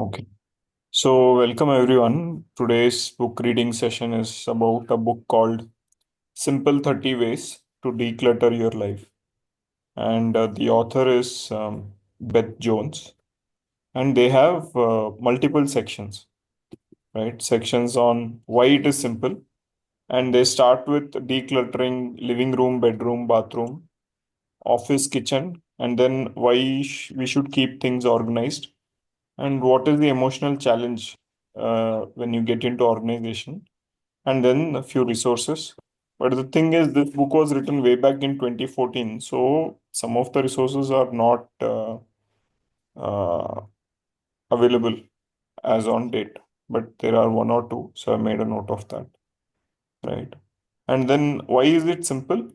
Okay. So, welcome everyone. Today's book reading session is about a book called Simple 30 Ways to Declutter Your Life. And the author is Beth Jones. And they have multiple sections, right? Sections on why it is simple. And they start with decluttering living room, bedroom, bathroom, office, kitchen, and then why we should keep things organized. And what is the emotional challenge when you get into organization? And then a few resources. But the thing is, this book was written way back in 2014, so some of the resources are not uh, available as on date, but there are one or two, so I made a note of that, right? And then why is it simple?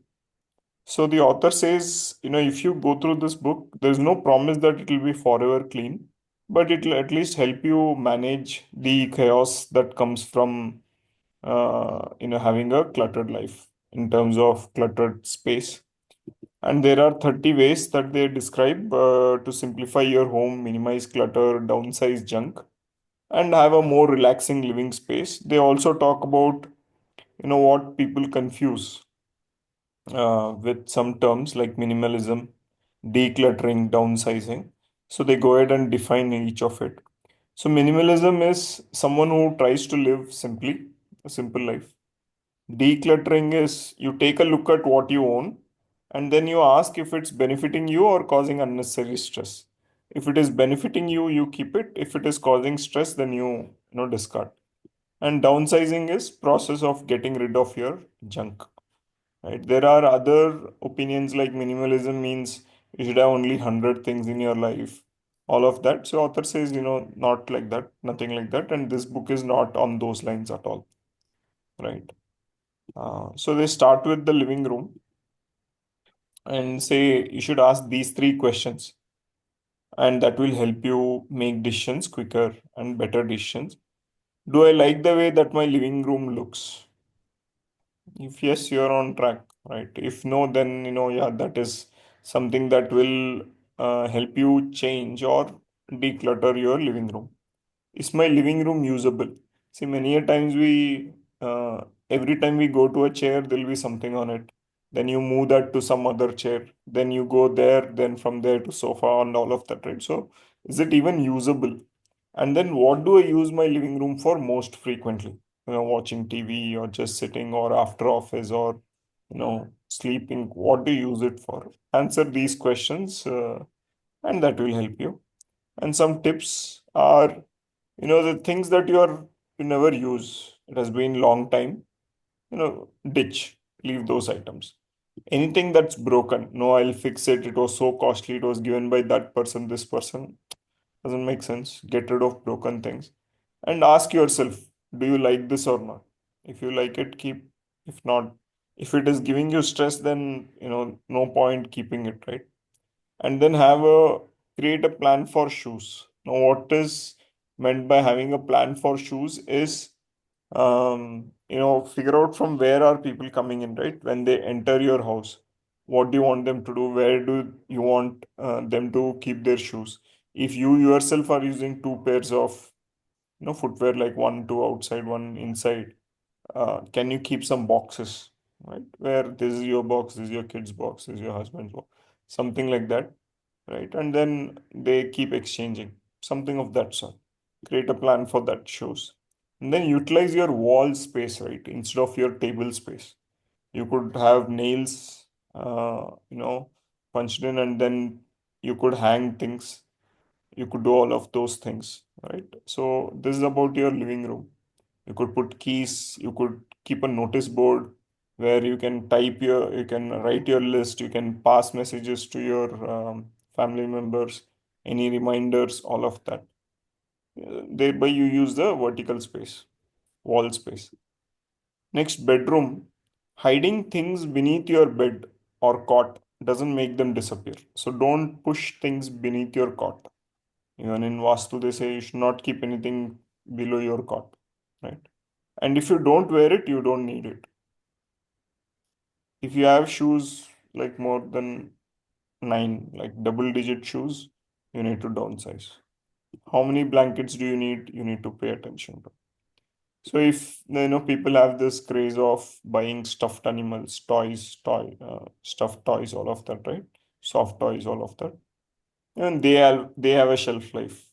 So the author says, if you go through this book, there's no promise that it will be forever clean, but it will at least help you manage the chaos that comes from, having a cluttered life in terms of cluttered space. And there are 30 ways that they describe to simplify your home, minimize clutter, downsize junk, and have a more relaxing living space. They also talk about, what people confuse with some terms like minimalism, decluttering, downsizing. So they go ahead and define each of it. So minimalism is someone who tries to live simply, a simple life. Decluttering is you take a look at what you own and then you ask if it's benefiting you or causing unnecessary stress. If it is benefiting you, you keep it. If it is causing stress, then you discard. And downsizing is process of getting rid of your junk. Right? There are other opinions like minimalism means you should have only 100 things in your life. All of that. So author says, not like that, nothing like that. And this book is not on those lines at all. Right. So they start with the living room and say you should ask these three questions, and that will help you make decisions quicker and better decisions. Do I like the way that my living room looks? If yes, you're on track, right? If no, then yeah, that is something that will help you change or declutter your living room. Is my living room usable? See, many a times every time we go to a chair, there'll be something on it. Then you move that to some other chair. Then you go there, then from there to sofa and all of that, right? So, is it even usable? And then what do I use my living room for most frequently? Watching TV or just sitting or after office or, sleeping. What do you use it for? Answer these questions, and that will help you. And some tips are, the things that you never use. It has been long time. Ditch. Leave those items. Anything that's broken, no, I'll fix it. It was so costly. It was given by that person, this person. Doesn't make sense. Get rid of broken things and ask yourself, do you like this or not? If you like it, keep. If not, if it is giving you stress, then no point keeping it, right? And then create a plan for shoes. Now, what is meant by having a plan for shoes is figure out from where are people coming in, right? When they enter your house, what do you want them to do? Where do you want them to keep their shoes? If you yourself are using two pairs of footwear, like one to outside, one inside, can you keep some boxes, right? Where this is your box, this is your kid's box, this is your husband's box, something like that, right? And then they keep exchanging, something of that sort. Create a plan for that shows. And then utilize your wall space, right? Instead of your table space. You could have nails, punched in, and then you could hang things. You could do all of those things, right? So this is about your living room. You could put keys, you could keep a notice board where you can write your list, you can pass messages to your family members, any reminders, all of that. Thereby you use the vertical space, wall space. Next, bedroom. Hiding things beneath your bed or cot doesn't make them disappear. So don't push things beneath your cot. Even in Vastu, they say you should not keep anything below your cot, right? And if you don't wear it, you don't need it. If you have shoes like more than nine, like double digit shoes, you need to downsize. How many blankets do you need? You need to pay attention to. So if people have this craze of buying stuffed animals, stuffed toys, all of that, right? Soft toys, all of that, and they have a shelf life.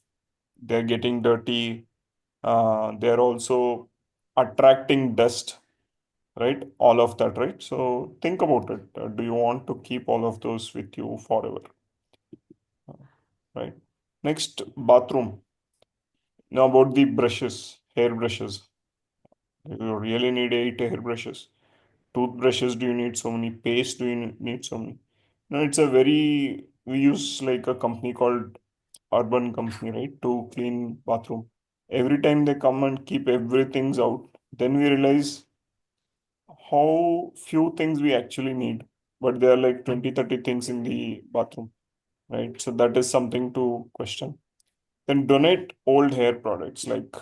They're getting dirty. They're also attracting dust, right? All of that, right? So think about it. Do you want to keep all of those with you forever, right? Next, bathroom. Now about the brushes, hair brushes. You really need 8 hairbrushes. Toothbrushes, do you need so many? Paste, do you need so many? No, it's a very, we use like a company called Urban Company, right, to clean bathroom. Every time they come and keep everything's out, then we realize how few things we actually need. But there are like 20, 30 things in the bathroom, right? So that is something to question. Then donate old hair products, like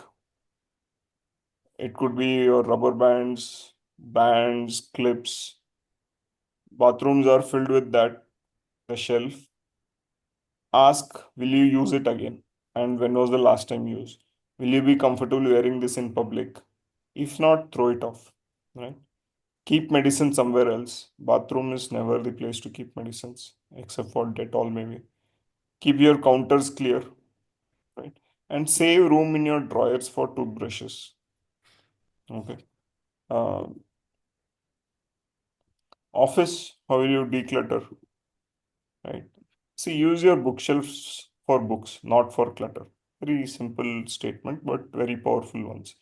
it could be your rubber bands, clips. Bathrooms are filled with that, the shelf. Ask, will you use it again? And when was the last time you used? Will you be comfortable wearing this in public? If not, throw it off. Right? Keep medicine somewhere else. Bathroom is never the place to keep medicines, except for Dettol maybe. Keep your counters clear, right? And save room in your drawers for toothbrushes. Okay. Uh, Office, how will you declutter? Right. See, use your bookshelves for books, not for clutter. Very simple statement, but very powerful ones.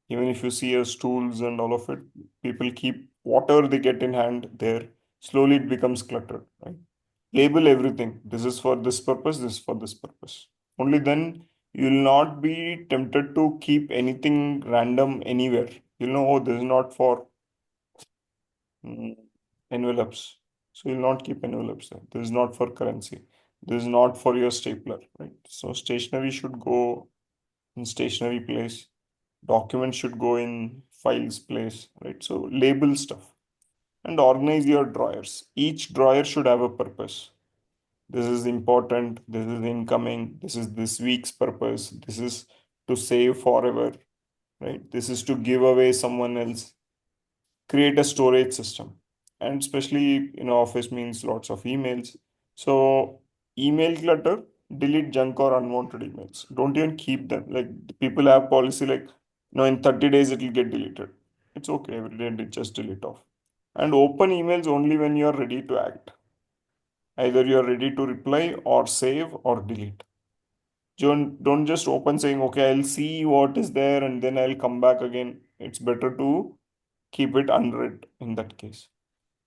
Even if you see your stools and all of it, people keep whatever they get in hand there. Slowly it becomes cluttered, right? Label everything. This is for this purpose, this is for this purpose. Only then you will not be tempted to keep anything random anywhere. You'll know, oh, this is not for mm, envelopes. So you'll not keep envelopes there. This is not for currency. This is not for your stapler, right? So stationery should go in stationery place. Documents should go in files place, right? So label stuff and organize your drawers. Each drawer should have a purpose. This is important. This is incoming. This is this week's purpose. This is to save forever, right? This is to give away someone else. Create a storage system, and especially office means lots of emails. So email clutter, delete junk or unwanted emails. Don't even keep them. Like, people have policy like, in 30 days it will get deleted. It's okay, every day they just delete off. And open emails only when you are ready to act. Either you are ready to reply or save or delete. Don't just open saying, okay, I'll see what is there and then I'll come back again. It's better to keep it unread in that case.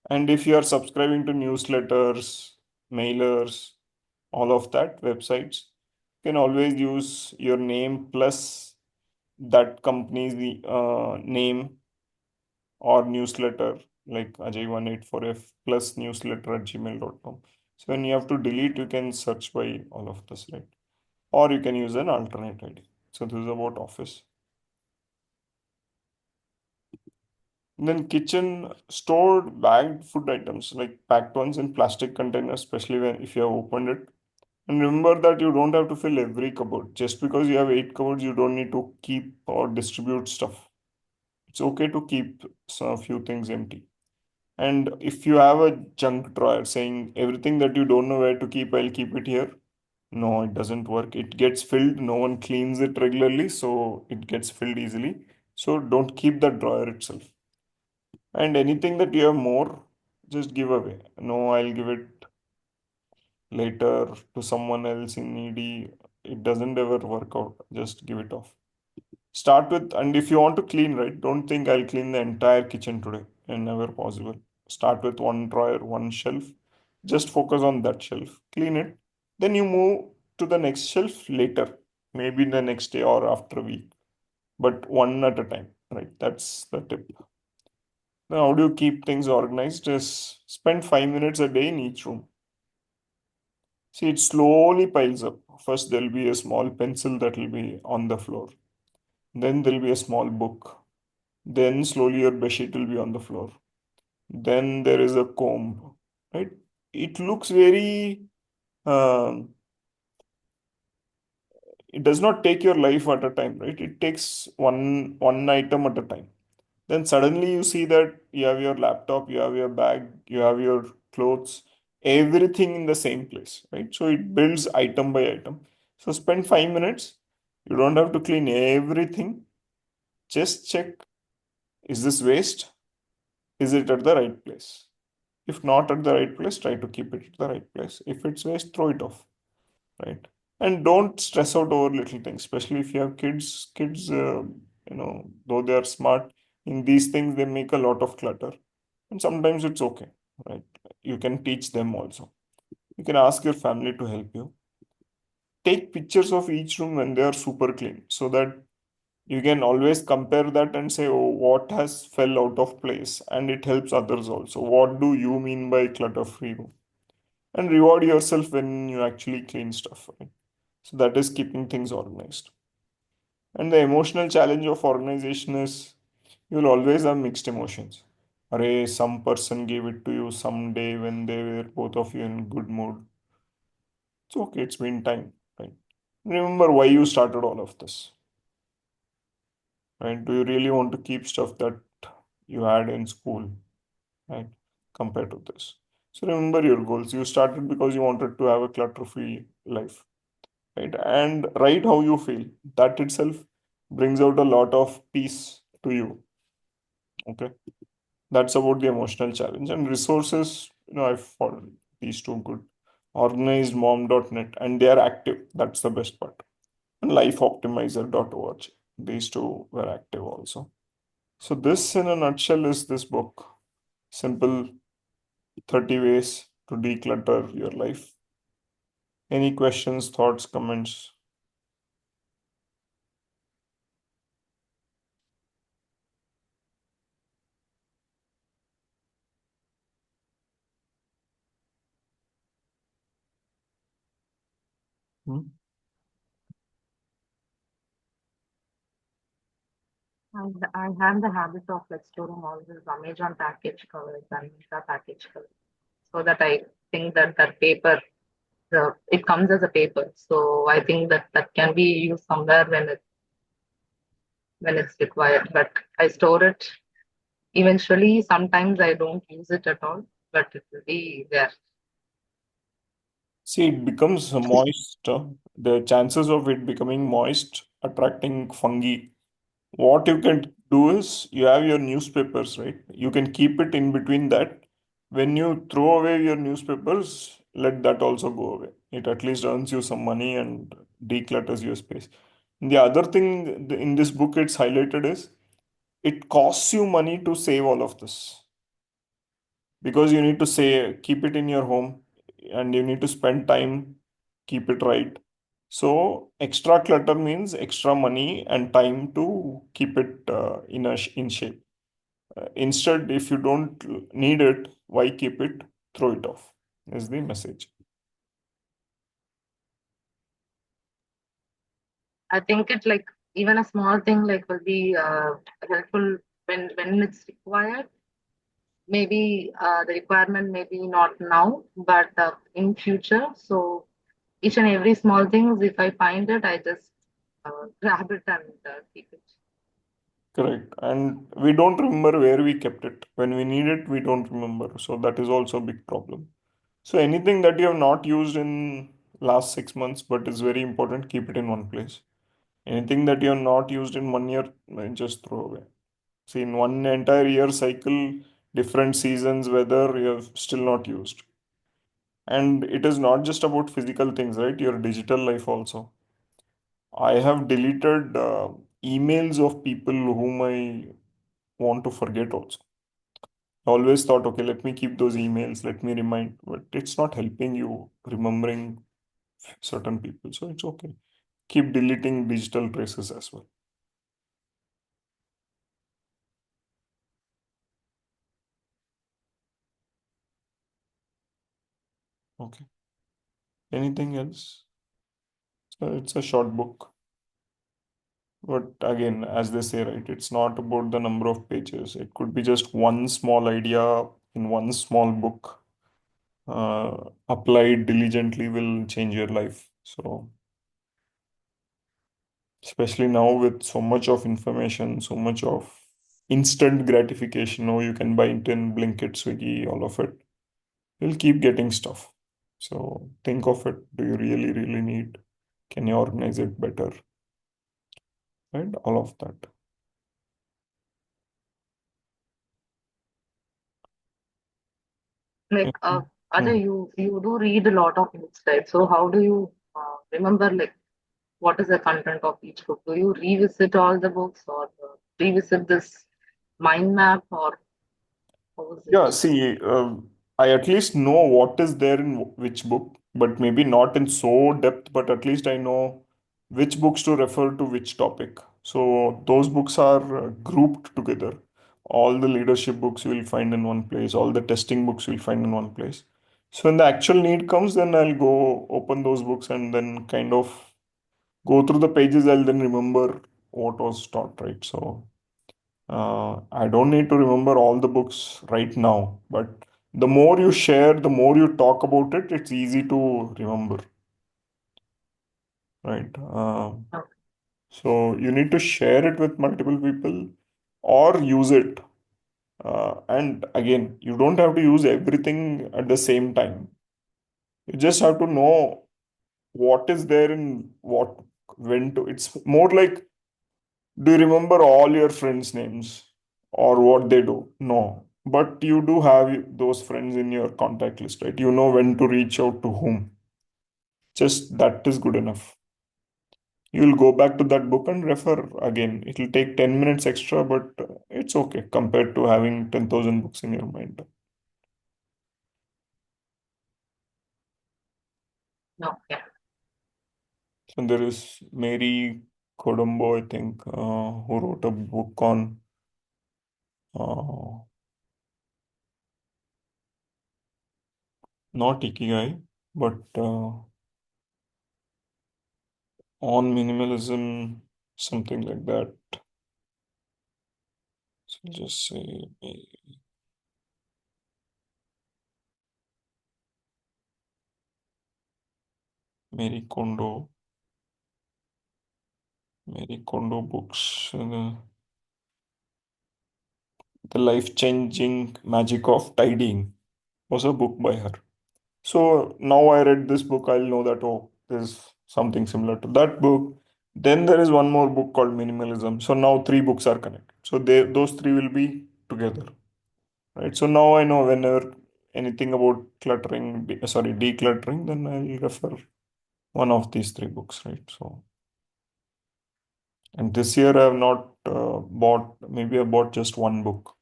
And if you are subscribing to newsletters, mailers, all of that, websites, you can always use your name plus that company's name or newsletter, like Ajay184F plus newsletter at gmail.com. So when you have to delete, you can search by all of this, right? Or you can use an alternate ID. So this is about office. Then kitchen, stored bagged food items, like packed ones in plastic containers, especially when if you have opened it. And remember that you don't have to fill every cupboard. Just because you have 8 cupboards, you don't need to keep or distribute stuff. It's okay to keep a few things empty. And if you have a junk drawer saying everything that you don't know where to keep, I'll keep it here. No, it doesn't work. It gets filled. No one cleans it regularly, so it gets filled easily. So don't keep that drawer itself. And anything that you have more, just give away. No, I'll give it later to someone else in needy. It doesn't ever work out. Just give it off. Start with, and if you want to clean, right, don't think I'll clean the entire kitchen today, and never possible. Start with one drawer, one shelf. Just focus on that shelf. Clean it. Then you move to the next shelf later, maybe the next day or after a week, but one at a time, right? That's the tip. Now, how do you keep things organized? Is spend 5 minutes a day in each room. See, it slowly piles up. First, there'll be a small pencil that will be on the floor. Then there'll be a small book. Then slowly your bedsheet will be on the floor. Then there is a comb, right? It looks very, um, it does not take your life at a time, right? It takes one item at a time. Then suddenly you see that you have your laptop, you have your bag, you have your clothes, everything in the same place, right? So it builds item by item. So spend 5 minutes. You don't have to clean everything. Just check, is this waste? Is it at the right place? If not at the right place, try to keep it at the right place. If it's waste, throw it off, right? And don't stress out over little things, especially if you have kids. Though they are smart in these things, they make a lot of clutter. And sometimes it's okay, right? You can teach them also. You can ask your family to help you. Take pictures of each room when they are super clean so that you can always compare that and say, oh, what has fell out of place? And it helps others also. What do you mean by clutter free room? And reward yourself when you actually clean stuff, right? So that is keeping things organized. And the emotional challenge of organization is you'll always have mixed emotions. Array, some person gave it to you someday when they were both of you in good mood. It's okay, it's been time, right? Remember why you started all of this, right? Do you really want to keep stuff that you had in school, right? Compared to this. So remember your goals. You started because you wanted to have a clutter-free life, right? And write how you feel. That itself brings out a lot of peace to you. Okay. That's about the emotional challenge. And resources, I've found these two good. Organizedmom.net, and they are active. That's the best part. And lifeoptimizer.org. These two were active also. So this in a nutshell is this book. Simple 30 ways to declutter your life. Any questions, thoughts, comments? Hmm? And I have the habit of like storing all these Amazon package covers and Meta package covers so that I think that that paper, it comes as a paper. So I think that that can be used somewhere when it's required. But I store it. Eventually, sometimes I don't use it at all, but it will be there. See, it becomes moist. The chances of it becoming moist, attracting fungi. What you can do is you have your newspapers, right? You can keep it in between that. When you throw away your newspapers, let that also go away. It at least earns you some money and declutters your space. The other thing in this book it's highlighted is it costs you money to save all of this because you need to say keep it in your home and you need to spend time keep it right. So extra clutter means extra money and time to keep it in shape. Instead, if you don't need it, why keep it? Throw it off. Is the message. I think it like even a small thing like will be helpful when it's required. Maybe the requirement maybe not now, but in future. So each and every small things, if I find it, I just grab it and keep it. Correct. And we don't remember where we kept it. When we need it, we don't remember. So that is also a big problem. So anything that you have not used in last 6 months but is very important, keep it in one place. Anything that you have not used in 1 year, just throw away. See, in one entire year cycle, different seasons, weather, you have still not used. And it is not just about physical things, right? Your digital life also. I have deleted emails of people whom I want to forget also. I always thought, okay, let me keep those emails, let me remind, but it's not helping you remembering certain people. So it's okay. Keep deleting digital traces as well. Okay. Anything else? So it's a short book. But again, as they say, right, it's not about the number of pages. It could be just one small idea in one small book. Applied diligently will change your life. So especially now with so much of information, so much of instant gratification. Oh, you can buy it in Blinkit, Swiggy, all of it. You'll keep getting stuff. So think of it. Do you really, really need? Can you organize it better? And all of that. Like, Mhm. Ajay, Mhm. you do read a lot of books, right? So how do you remember like what is the content of each book? Do you revisit all the books or revisit this mind map or how is Yeah, it? see, I at least know what is there in which book, but maybe not in so depth, but at least I know which books to refer to which topic. So those books are grouped together. All the leadership books you will find in one place, all the testing books you will find in one place. So when the actual need comes, then I'll go open those books and then kind of go through the pages. I'll then remember what was taught, right? So I don't need to remember all the books right now, but the more you share, the more you talk about it, it's easy to remember, right? So you need to share it with multiple people or use it. And again, you don't have to use everything at the same time. You just have to know what is there in what, when to. It's more like, do you remember all your friends' names or what they do? No. But you do have those friends in your contact list, right? You know when to reach out to whom. Just that is good enough. You'll go back to that book and refer again. It'll take 10 minutes extra, but it's okay compared to having 10,000 books in your mind. Okay. So there is Mary Colombo, I think, who wrote a book on uh, not Ikigai, but on minimalism, something like that. So just say Mary Kondo, Mary Kondo books, The Life-Changing Magic of Tidying was a book by her. So now I read this book, I'll know that, oh, there's something similar to that book. Then there is one more book called Minimalism. So now three books are connected. So those three will be together, right? So now I know whenever anything about decluttering, then I'll refer one of these three books, right? So, and this year I have not maybe I bought just one book.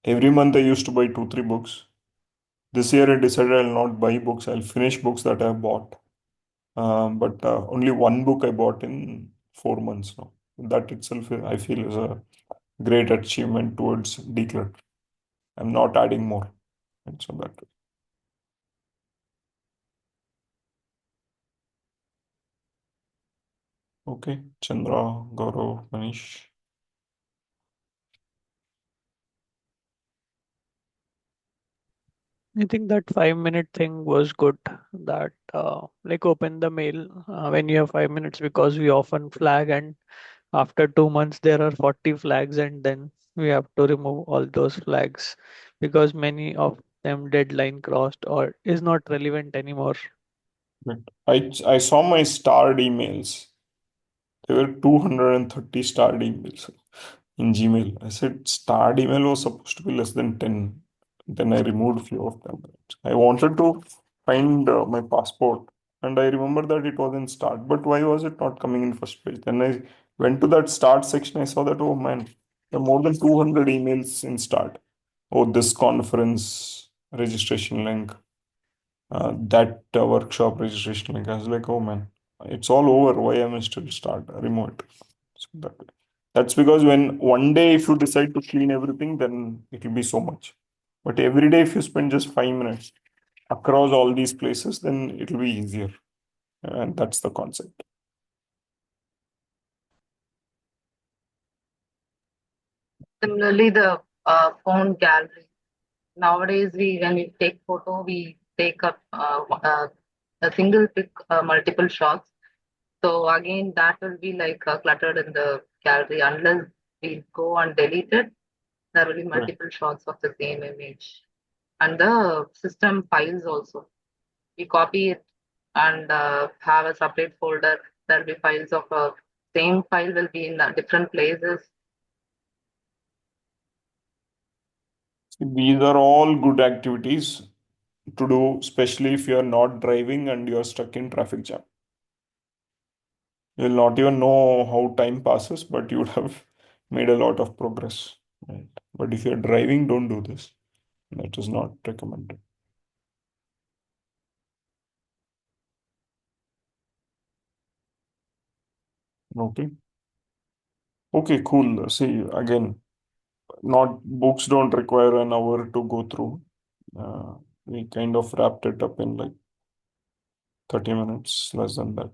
Every month I used to buy two, three books. This year I decided I'll not buy books. I'll finish books that I've bought. But only one book I bought in 4 months now. That itself, I feel, is a great achievement towards declutter. I'm not adding more. And so that, okay. Chandra, Gaurav, Manish. I think that 5 minute thing was good. That like open the mail when you have 5 minutes, because we often flag, and after 2 months there are 40 flags, and then we have to remove all those flags because many of them deadline crossed or is not relevant anymore. But I saw my starred emails. There were 230 starred emails in Gmail. I said starred email was supposed to be less than 10. Then I removed few of them. I wanted to find my passport and I remember that it was in start. But why was it not coming in first page? Then I went to that start section. I saw that, oh man, there are more than 200 emails in start. Oh, this conference registration link, that workshop registration link. I was like, oh man, it's all over. Why am I still start? Remove it. So that's because when one day if you decide to clean everything, then it will be so much. But every day if you spend just 5 minutes across all these places, then it will be easier. And that's the concept. Similarly, the phone gallery. Nowadays, we when we take photo, we take up a single pic, multiple shots. So again, that will be like cluttered in the gallery unless we go and delete it. There will be Right. multiple shots of the same image, and the system files also. We copy it and have a separate folder. There will be files of a same file will be in different places. These are all good activities to do, especially if you are not driving and you are stuck in traffic jam. You'll not even know how time passes, but you would have made a lot of progress. Right. But if you're driving, don't do this. That is not recommended. Okay. Okay, cool. See, again, not books don't require an hour to go through. We kind of wrapped it up in like 30 minutes, less than that.